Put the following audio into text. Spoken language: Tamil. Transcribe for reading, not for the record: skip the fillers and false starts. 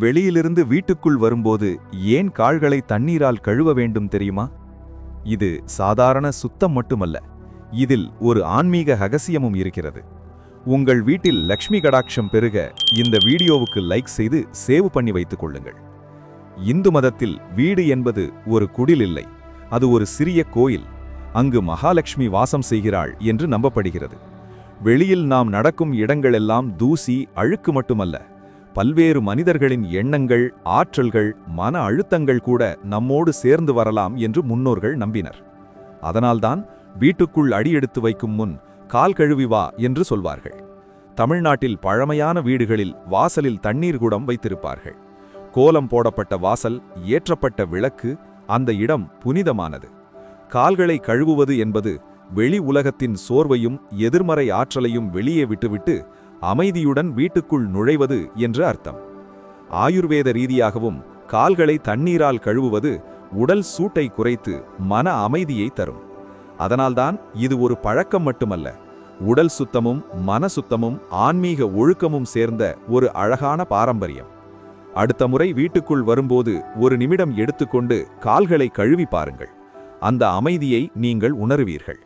வெளியிலிருந்து வீட்டுக்குள் வரும்போது ஏன் கால்களை தண்ணீரால் கழுவ வேண்டும் தெரியுமா? இது சாதாரண சுத்தம் மட்டுமல்ல, இதில் ஒரு ஆன்மீக ரகசியமும் இருக்கிறது. உங்கள் வீட்டில் லக்ஷ்மி கடாட்சம் பெருக இந்த வீடியோவுக்கு லைக் செய்து சேவ் பண்ணி வைத்துக் கொள்ளுங்கள். இந்து மதத்தில் வீடு என்பது ஒரு குடில் இல்லை, அது ஒரு சிறிய கோயில். அங்கு மகாலட்சுமி வாசம் செய்கிறாள் என்று நம்பப்படுகிறது. வெளியில் நாம் நடக்கும் இடங்களெல்லாம் தூசி, அழுக்கு மட்டுமல்ல, பல்வேறு மனிதர்களின் எண்ணங்கள், ஆற்றல்கள், மன அழுத்தங்கள் கூட நம்மோடு சேர்ந்து வரலாம் என்று முன்னோர்கள் நம்பினர். அதனால்தான் வீட்டுக்குள் அடியெடுத்து வைக்கும் முன் கால் கழுவி வா என்று சொல்வார்கள். தமிழ்நாட்டில் பழமையான வீடுகளில் வாசலில் தண்ணீர் குடம் வைத்திருப்பார்கள். கோலம் போடப்பட்ட வாசல், ஏற்றப்பட்ட விளக்கு, அந்த இடம் புனிதமானது. கால்களை கழுவுவது என்பது வெளி உலகத்தின் சோர்வையும் எதிர்மறை ஆற்றலையும் வெளியே விட்டுவிட்டு அமைதியுடன் வீட்டுக்குள் நுழைவது என்று அர்த்தம். ஆயுர்வேத ரீதியாகவும் கால்களை தண்ணீரால் கழுவுவது உடல் சூட்டை குறைத்து மன அமைதியை தரும். அதனால்தான் இது ஒரு பழக்கம் மட்டுமல்ல, உடல் சுத்தமும் மன சுத்தமும் ஆன்மீக ஒழுக்கமும் சேர்ந்த ஒரு அழகான பாரம்பரியம். அடுத்த முறை வீட்டுக்குள் வரும்போது ஒரு நிமிடம் எடுத்துக்கொண்டு கால்களை கழுவி பாருங்கள். அந்த அமைதியை நீங்கள் உணருவீர்கள்.